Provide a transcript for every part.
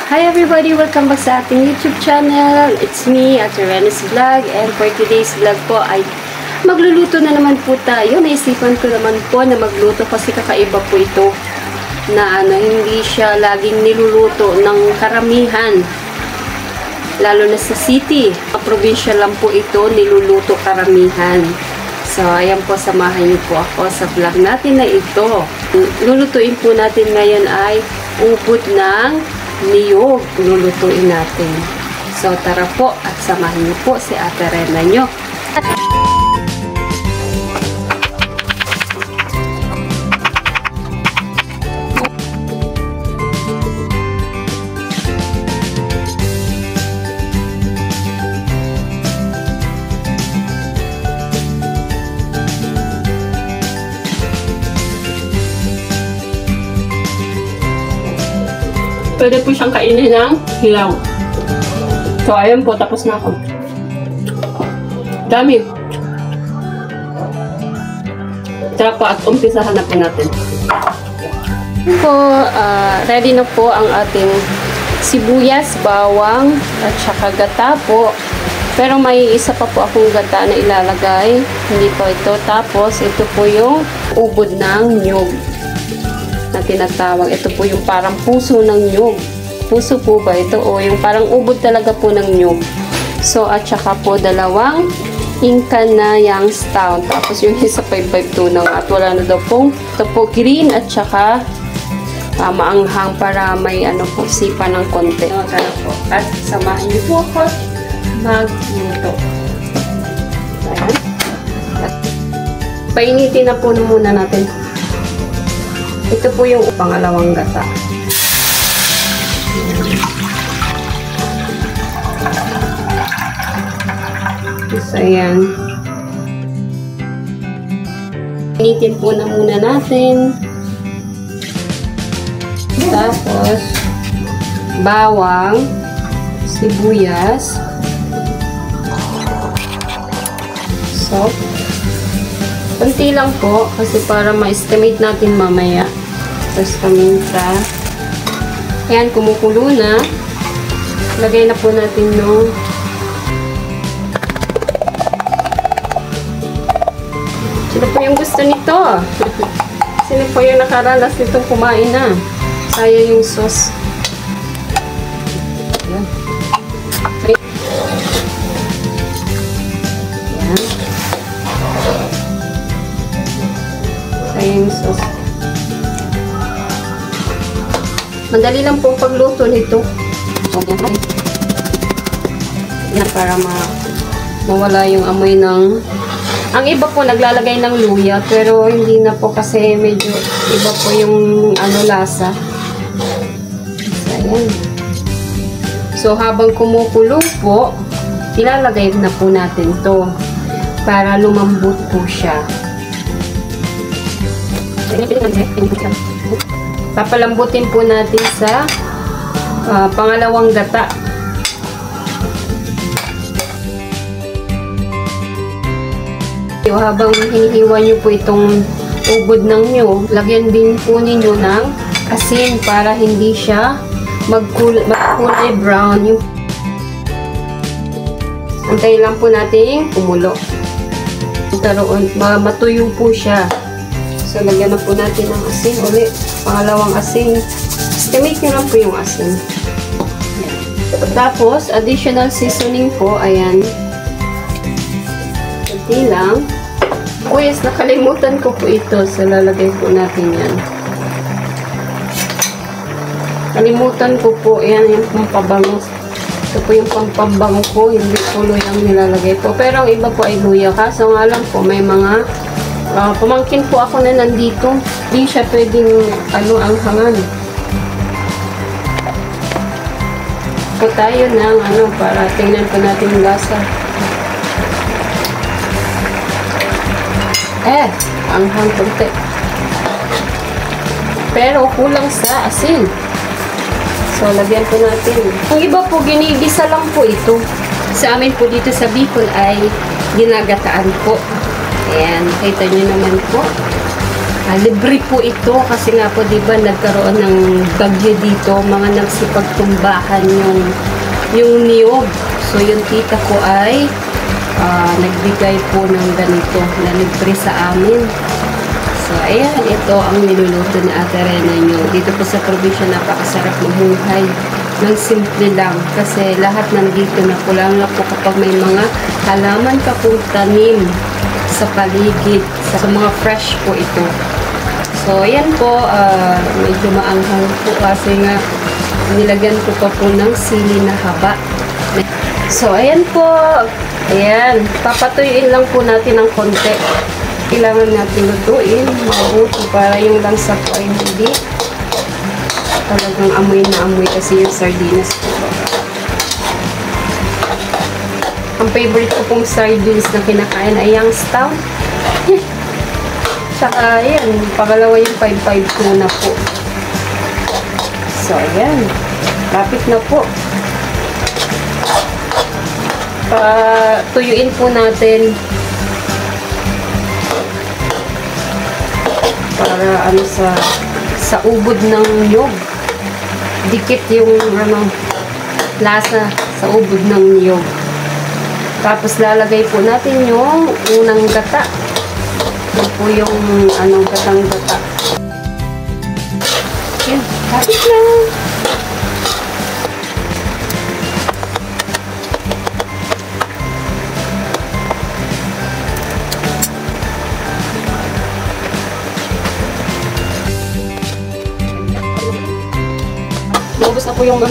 Hi everybody! Welcome back sa ating YouTube channel. It's me, Ate Renes Vlog. And for today's vlog po ay magluluto na naman po tayo. Naisipan ko naman po na magluto kasi kakaiba po ito. Na hindi siya laging niluluto ng karamihan. Lalo na sa city. Sa probinsya lang po ito niluluto karamihan. So, ayan po, samahan niyo po ako sa vlog natin na ito. Lulutuin po natin ngayon ay ubod ng niyog. Lulutuin natin. So, tara po at samahan niyo po si Ate Rena nyo. Pwede po siyang kainin ng hilaw. So, ayun po. Tapos na ako. Dami. Tara po at umpisahan na po natin. Ready na po ang ating sibuyas, bawang, at saka gata po. Pero may isa pa po akong gata na ilalagay. Hindi po ito. Tapos, ito po yung ubod ng niyog na tinatawag. Ito po yung parang puso ng niyog. Puso po ba ito? O yung parang ubod talaga po ng niyog. So, at saka po dalawang Inca na Youngstown. Tapos yung isa 552 na at wala na daw pong ito po green at saka maanghang para may po sipa ng konti. So, po. At samahan niyo po ako magluto. Ayan. Painitin na po muna natin. Ito po yung pangalawang gata. So, ayan. Initin po na muna natin. Tapos, bawang, sibuyas, so, kunti lang po kasi para ma-estimate natin mamaya. Tapos paminta. Ayan, kumukulo na. Lagay na po natin yung sino po yung gusto nito? Sino po yung nakaranas nitong kumain na? Sayang yung sauce. Ayan. Ayan. Sayang yung sauce. Madali lang po pagluto nito. Para mawala yung amoy ng... Ang iba po naglalagay ng luya, pero hindi na po kasi medyo iba po yung lasa. So, ayan. So, habang kumukulo po, ilalagay na po natin to para lumambot po siya. Papalambutin po natin sa pangalawang gata. Habang hinihiwa nyo po itong ubod ng niyog, lagyan din po ninyo ng asin para hindi siya magkulay brown. Antayin lang po natin kumulo. Matuyo po siya. So, lagyan na po natin ng asin ulit. Pangalawang asin. Estimate nyo lang po yung asin. Ayan. Tapos, additional seasoning po. Ayan. Kunti lang. Yes, nakalimutan ko po ito. So, lalagay po natin yan. Kalimutan ko po. Ayan yung pampabango. Ito po yung pampabango ko. Hindi po luyang nilalagay po. Pero ang iba po ay luya. Kaso nga lang po, may mga pamangkin po ako na nandito. Hindi siya pwedeng anghangan. So, tayo ng para tingnan po natin yung lasa. Anghang konti. Pero kulang sa asin. So, lagyan po natin. Ang iba po, ginigisa lang po ito. Sa amin po dito sa Bicol ay ginagataan po. Ayan, kita nyo naman po. Libre po ito kasi nga po, di ba, nagkaroon ng bagyo dito, mga nagsipagtumbahan yung niyog. So, yung tita ko ay nagbigay po ng ganito na libre sa amin. So, ayan, ito ang niluluto ni Ate Rena nyo. Dito po sa probinsya, napakasarap mamuhay ng simple lang. Kasi lahat nandito na po lang po kapag may mga halaman ka pong tanim sa paligid. Sa mga fresh po ito. So, ayan po, medyo maanghang po kasi nga nilagyan ko pa po ng sili na haba. So, ayan po. Ayan, papatuyuin lang po natin ng konti. Kailangan natin lutuin mabuti para yung lansa po ay hindi talagang amoy na amoy kasi yung sardinas po. Ang favorite ko pong sardines na kinakain ay yung stout. Saka ayan, pangalawa yung 5-5 tuna po. So ayan, lapit na po. Tuyuin po natin para ano sa ubod ng niyog. Dikit yung lasa sa ubod ng niyog. Tapos lalagay po natin yung unang gata. Ito po yung gatang-gata. Yan, kapit na. Ubus na po yung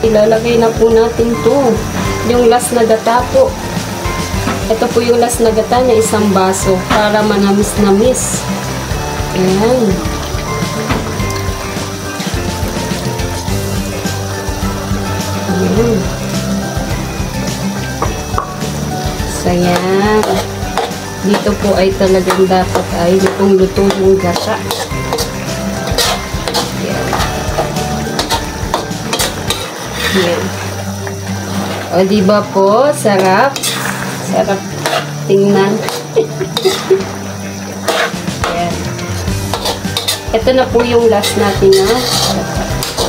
ilalagay na po natin to. Yung last na gata po. Ito po yung last na gata niya, isang baso para manamis-namis. Ayan. Ayan. So, ayan. Dito po ay talagang dapat ay lutong-luto yung gata. Ayan. O, diba po? Sarap. Sarap tingnan. Ayan. Ito na po yung last natin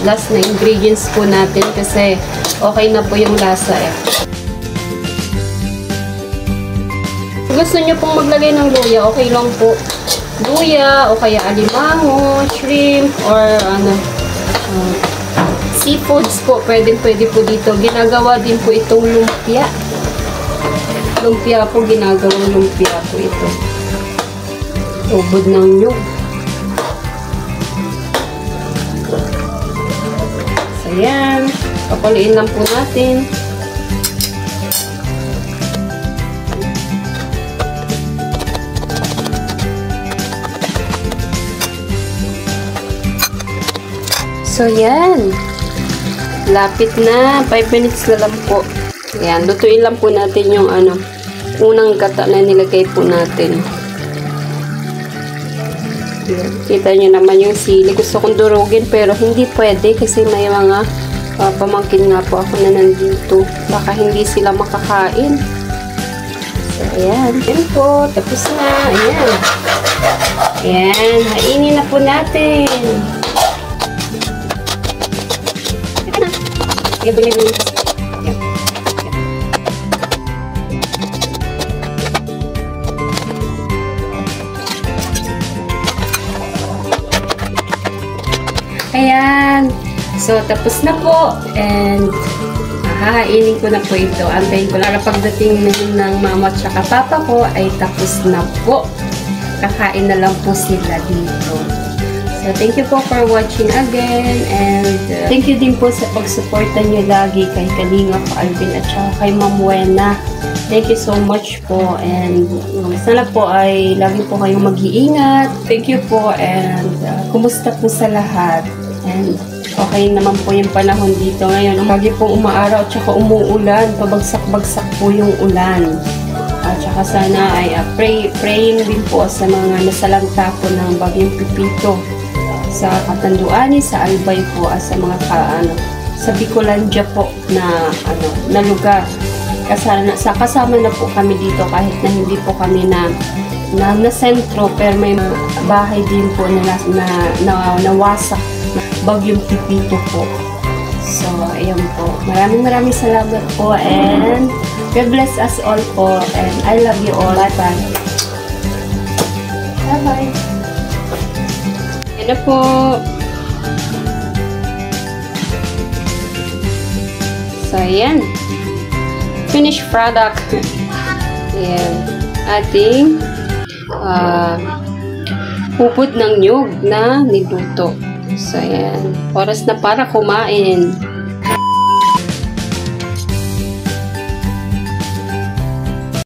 last na ingredients po natin kasi okay na po yung lasa eh. Kung gusto nyo pong maglagay ng luya, okay lang po. Luya o kaya alimango, shrimp, or seafoods po, pwede po dito. Ginagawa din po itong lumpia. Lumpia po, ginagawang lumpia po ito. Ubod ng nyug. So, yan. Papaluin lang po natin. So, yan. Lapit na. 5 minutes na lang po. Ayan. Lutuin lang po natin yung unang gata na nilagay po natin. Ayan. Kita nyo naman yung sili. Gusto kong durugin pero hindi pwede kasi may mga pamangkin nga po ako na nandito. Baka hindi sila makakain. So, ayan. Ayan po. Tapos na. Ayan. Ayan. Hainin na po natin. Ayan po yung ayan. So, tapos na po. And, hahainin ko na po ito. Antayin ko lang pagdating ng mama at saka papa ko ay tapos na po. Kakain na lang po sila dito. So, thank you po for watching again. And, thank you din po sa pagsuporta nyo lagi kay Kalinga po Alvin at saka kay Ma'am Wena. Thank you so much po. And, sana po ay lagi po kayong mag-iingat. Thank you po. And, kumusta po sa lahat? And, okay naman po yung panahon dito ngayon. Lagi pong umaaraw at saka umuulan. Pabagsak-bagsak po yung ulan. At saka sana ay praying din po sa mga nasalanta po ng Bagyong Pipito. Sa Catanduanes, sa Albay po, sa mga sa Bicolandia po na lugar. Kasama na po kami dito kahit na hindi po kami na sentro, pero may mga bahay din po na nawasak bagyong Pipito po. So, ayan po. Maraming salamat po, and God bless us all po, and I love you all. Bye-bye. Bye-bye. Yan na po. So, ayan. Finished product. Ayan. Ating pupud ng nyug na niluto. So, ayan. Oras na para kumain.